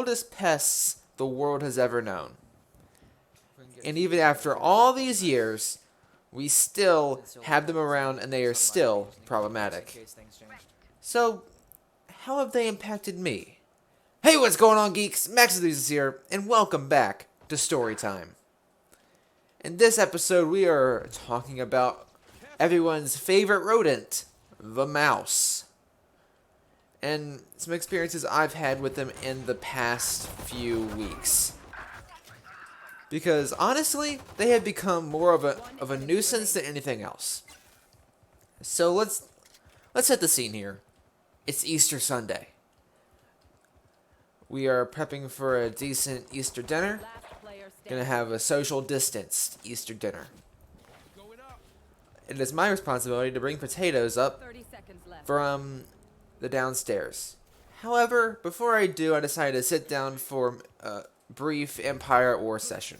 oldest pests the world has ever known. And even after all these years, we still have them around and they are still problematic. So, how have they impacted me? Hey, what's going on, geeks? Maxusthebeast is here, and welcome back to Storytime. In this episode, we are talking about everyone's favorite rodent, the mouse. And some experiences I've had with them in the past few weeks. Because honestly, they have become more of a nuisance than anything else. So let's set the scene here. It's Easter Sunday. We are prepping for a decent Easter dinner. Gonna have a social distanced Easter dinner. It is my responsibility to bring potatoes up from the downstairs. However, before I do, I decided to sit down for a brief Empire War session.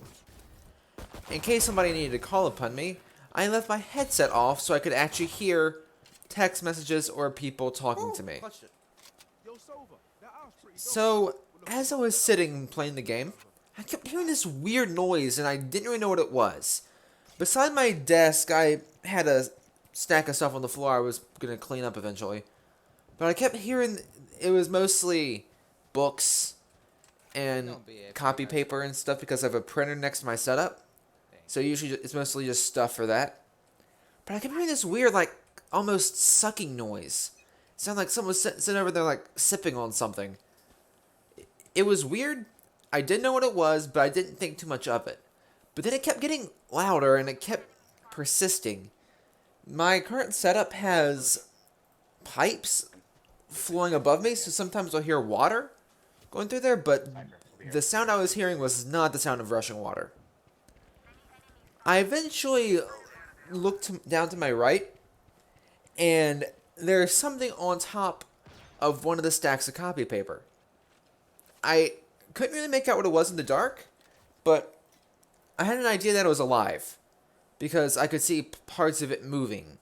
In case somebody needed to call upon me, I left my headset off so I could actually hear text messages or people talking to me. So, as I was sitting playing the game, I kept hearing this weird noise and I didn't really know what it was. Beside my desk, I had a stack of stuff on the floor I was going to clean up eventually. But I kept hearing it was mostly books and copy paper and stuff because I have a printer next to my setup. So usually it's mostly just stuff for that. But I kept hearing this weird, like, almost sucking noise. It sounded like someone was sitting over there, like, sipping on something. It was weird. I didn't know what it was, but I didn't think too much of it. But then it kept getting louder and it kept persisting. My current setup has pipes flowing above me, so sometimes I'll hear water going through there, but the sound I was hearing was not the sound of rushing water. I eventually looked down to my right, and there's something on top of one of the stacks of copy paper. I couldn't really make out what it was in the dark, but I had an idea that it was alive, because I could see parts of it moving.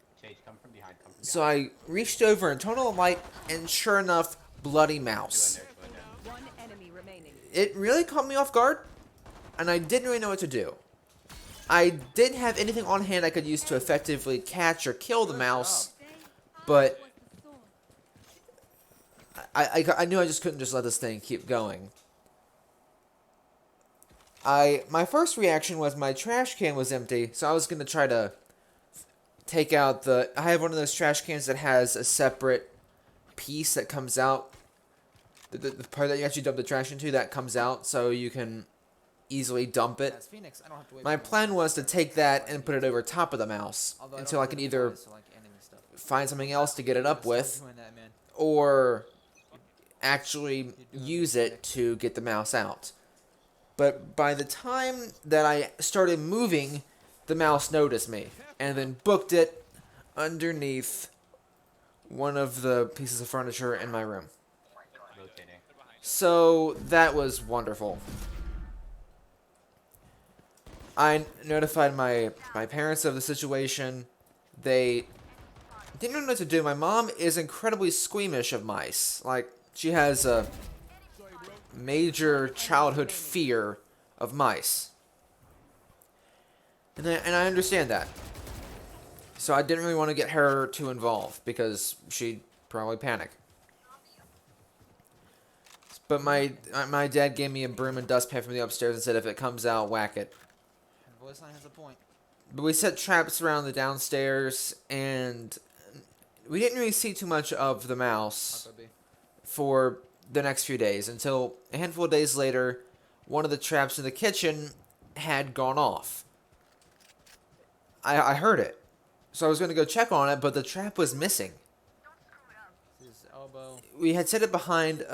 So I reached over and turned on the light, and sure enough, bloody mouse. It really caught me off guard, and I didn't really know what to do. I didn't have anything on hand I could use to effectively catch or kill the mouse, but I knew I just couldn't just let this thing keep going. My first reaction was my trash can was empty, so I was going to try to take out I have one of those trash cans that has a separate piece that comes out. The part that you actually dump the trash into, that comes out so you can easily dump it. My plan was to take that and put it over top of the mouse until I could either find something else to get it up with or actually use it to get the mouse out. But by the time that I started moving, the mouse noticed me and then booked it underneath one of the pieces of furniture in my room. So that was wonderful. I notified my parents of the situation. They didn't know what to do. My mom is incredibly squeamish of mice. Like, she has a major childhood fear of mice. And I understand that. So I didn't really want to get her too involved because she'd probably panic. But my dad gave me a broom and dustpan from the upstairs and said if it comes out, whack it. Voice line has a point. But we set traps around the downstairs, and we didn't really see too much of the mouse for the next few days until a handful of days later, one of the traps in the kitchen had gone off. I heard it, so I was going to go check on it, but the trap was missing. His elbow. We had set it behind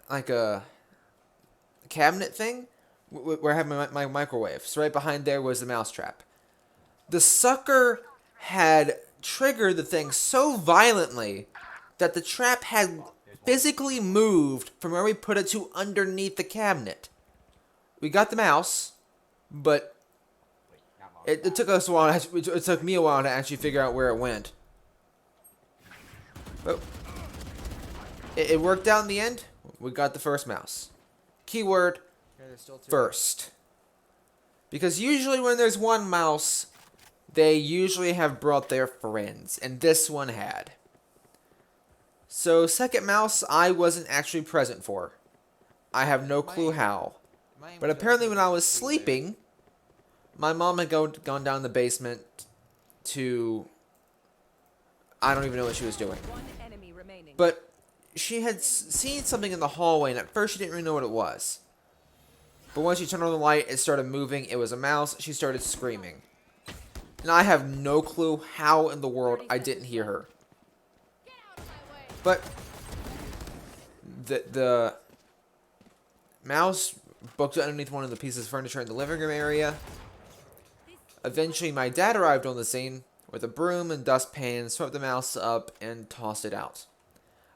like a cabinet thing where I have my microwave. So right behind there was the mouse trap. The sucker had triggered the thing so violently that the trap had physically moved from where we put it to underneath the cabinet. We got the mouse, but it took us a while. It took me a while to actually figure out where it went. But it worked out in the end. we got the first mouse. Keyword, Okay, there's still 2. first. Because usually when there's one mouse, they usually have brought their friends, and this one had. So, second mouse, I wasn't actually present for. I have no clue how. But apparently when I was sleeping, my mom had gone down the basement to... I don't even know what she was doing. One enemy remaining. But she had seen something in the hallway, and at first she didn't really know what it was. But once she turned on the light, it started moving. It was a mouse. She started screaming. And I have no clue how in the world I didn't hear her. But the mouse booked underneath one of the pieces of furniture in the living room area. Eventually, my dad arrived on the scene with a broom and dustpan, swept the mouse up, and tossed it out.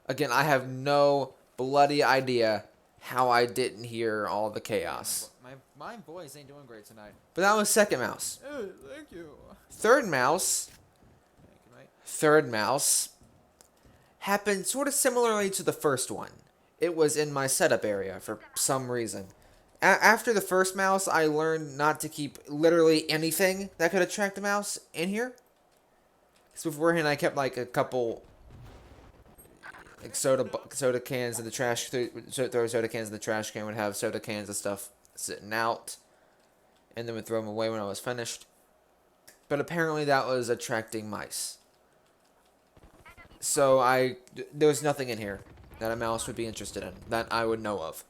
Again, I have no bloody idea how I didn't hear all the chaos. My voice ain't doing great tonight. But that was second mouse. Oh, thank you. Third mouse. Thank you, mate. Third mouse happened sort of similarly to the first one. It was in my setup area for some reason. After the first mouse, I learned not to keep literally anything that could attract a mouse in here. Because beforehand, I kept like a couple like soda cans in the trash. Throw soda cans in the trash can. Would have soda cans and stuff sitting out, and then would throw them away when I was finished. But apparently, that was attracting mice. So there was nothing in here that a mouse would be interested in that I would know of.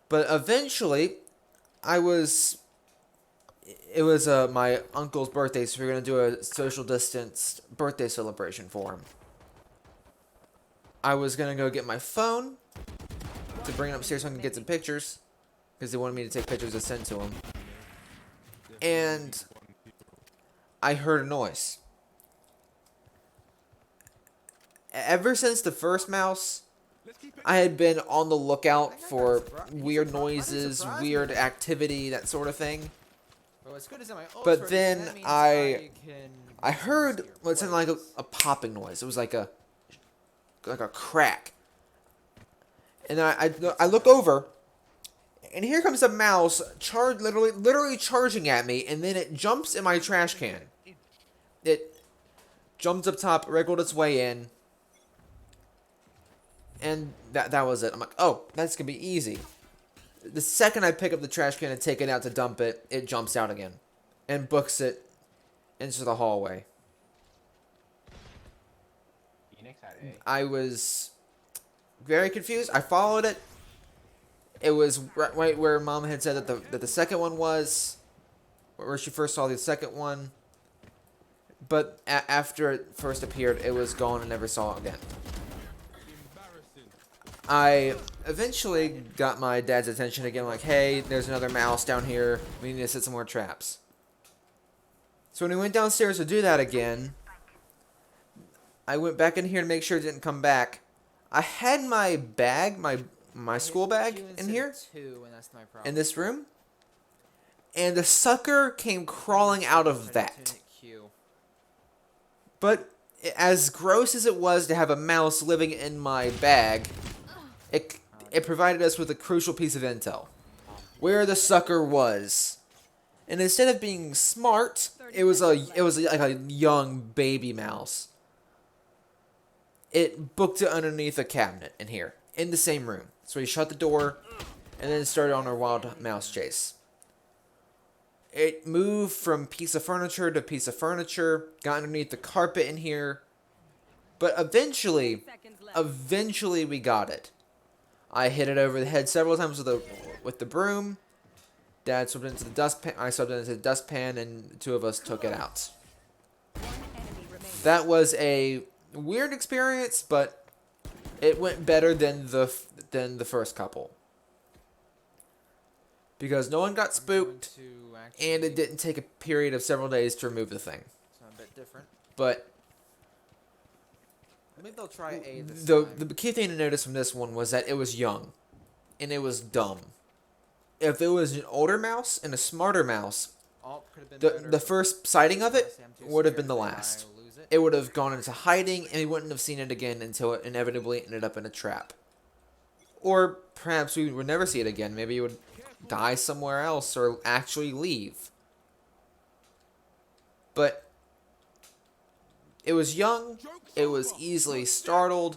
But eventually, it was my uncle's birthday, so we were going to do a social distanced birthday celebration for him. I was going to go get my phone to bring it upstairs so I can get some pictures, because they wanted me to take pictures to send to him. And I heard a noise. Ever since the first mouse, I had been on the lookout for weird noises, weird activity, that sort of thing. Well, as good as my But then I heard what sounded like a popping noise. It was like a crack. And then I look over, and here comes a mouse literally charging at me, and then it jumps in my trash can. It jumped up top, wriggled its way in, and that was it. I'm like, oh, that's gonna be easy. The second I pick up the trash can and take it out to dump it, it jumps out again and books it into the hallway. I was very confused. I followed it. It was right where Mom had said that the second one was, where she first saw the second one. But after it first appeared, it was gone and never saw it again. I eventually got my dad's attention again, like, hey, there's another mouse down here. We need to set some more traps. So when we went downstairs to do that again, I went back in here to make sure it didn't come back. I had my bag, my school bag in here, in this room, and the sucker came crawling out of that. But as gross as it was to have a mouse living in my bag, it provided us with a crucial piece of intel. Where the sucker was. And instead of being smart, it was like a young baby mouse. It booked it underneath a cabinet in here, in the same room. So we shut the door, and then started on our wild mouse chase. It moved from piece of furniture to piece of furniture, got underneath the carpet in here, but eventually we got it. I hit it over the head several times with the broom. Dad swept it into the dustpan. I swept it into the dustpan, and the two of us took it out. That was a weird experience, but it went better than the first couple, because no one got spooked, and it didn't take a period of several days to remove the thing. So a bit different. But Maybe they'll try A this time. the key thing to notice from this one was that it was young, and it was dumb. If it was an older mouse and a smarter mouse, the first sighting of it would have been the last. It would have gone into hiding, and we wouldn't have seen it again until it inevitably ended up in a trap. Or perhaps we would never see it again. Maybe it would die somewhere else or actually leave. But it was young, it was easily startled,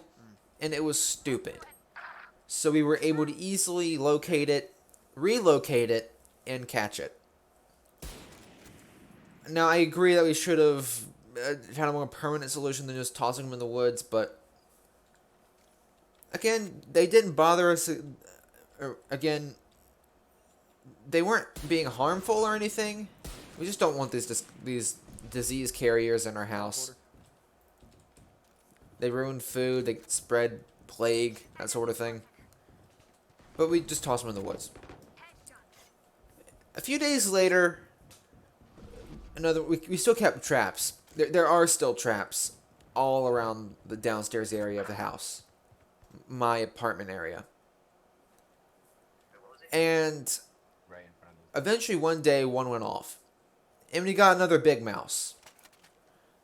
and it was stupid. So we were able to easily locate it, relocate it, and catch it. Now, I agree that we should have had a more permanent solution than just tossing them in the woods, but again, they didn't bother us. Again, they weren't being harmful or anything. We just don't want these disease carriers in our house. They ruin food, they spread plague, that sort of thing. But we just toss them in the woods. A few days later, we still kept traps. There are still traps all around the downstairs area of the house. My apartment area. And eventually one day one went off. And we got another big mouse.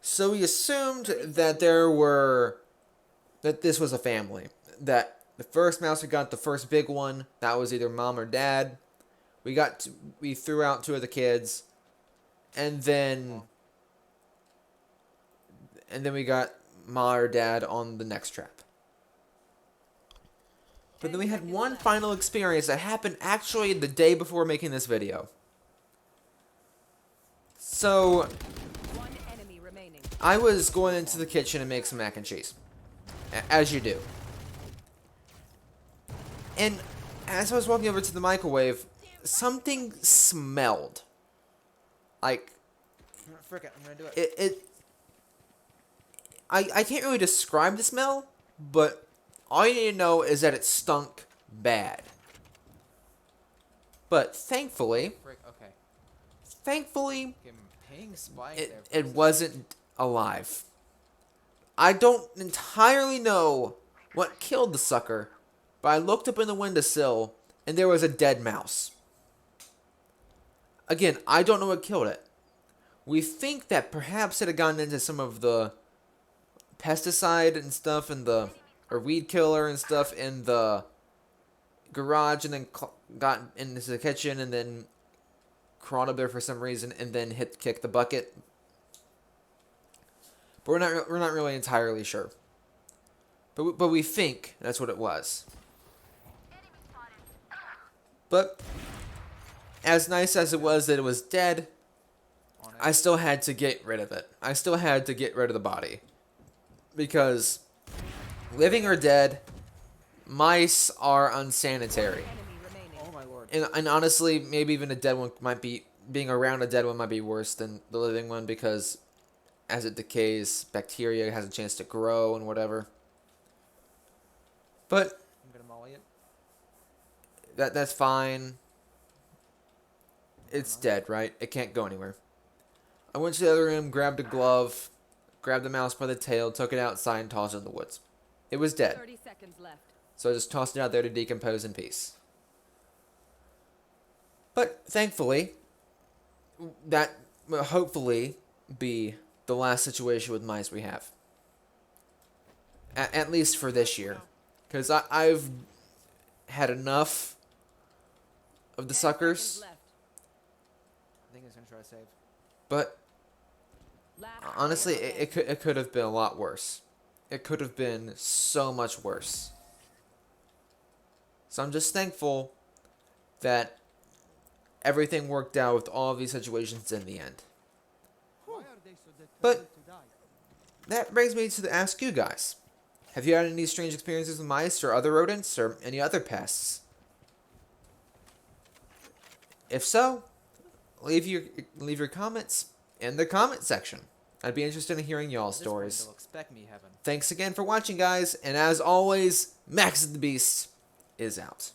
So we assumed that this was a family. That the first mouse we got, the first big one, that was either mom or dad. We threw out 2 of the kids. And then we got ma or dad on the next trap. But then we had one final experience that happened actually the day before making this video. So I was going into the kitchen to make some mac and cheese, as you do. And as I was walking over to the microwave, something smelled. Like, Frick it, I'm gonna do it. I can't really describe the smell, but all you need to know is that it stunk bad. But thankfully, Frick, okay. Ping spike it wasn't alive. I don't entirely know what killed the sucker, but I looked up in the windowsill and there was a dead mouse. Again, I don't know what killed it. We think that perhaps it had gotten into some of the pesticide and stuff or weed killer and stuff in the garage, and then got into the kitchen and then crawled up there for some reason and then kicked the bucket. But we're not really entirely sure. But we think that's what it was. But as nice as it was that it was dead, I still had to get rid of it. I still had to get rid of the body. Because living or dead, mice are unsanitary. Oh my lord. And honestly, maybe even a dead one being around a dead one might be worse than the living one, because as it decays, bacteria has a chance to grow and whatever. But I'm gonna molly it. that's fine. It's dead, right? It can't go anywhere. I went to the other room, grabbed a glove, grabbed the mouse by the tail, took it outside, and tossed it in the woods. It was dead. 30 seconds left. So I just tossed it out there to decompose in peace. But thankfully, that will hopefully be the last situation with mice we have. At least for this year. Because I've had enough of the 10 suckers. seconds left. I think it's gonna try to save. But Last honestly, player it could have been a lot worse. It could have been so much worse. So I'm just thankful that everything worked out with all of these situations in the end. But that brings me to ask you guys. Have you had any strange experiences with mice or other rodents or any other pests? If so, leave your comments in the comment section. I'd be interested in hearing y'all's At this point, stories. they'll expect me, Heaven. Thanks again for watching, guys, and as always, Maxusthebeast is out.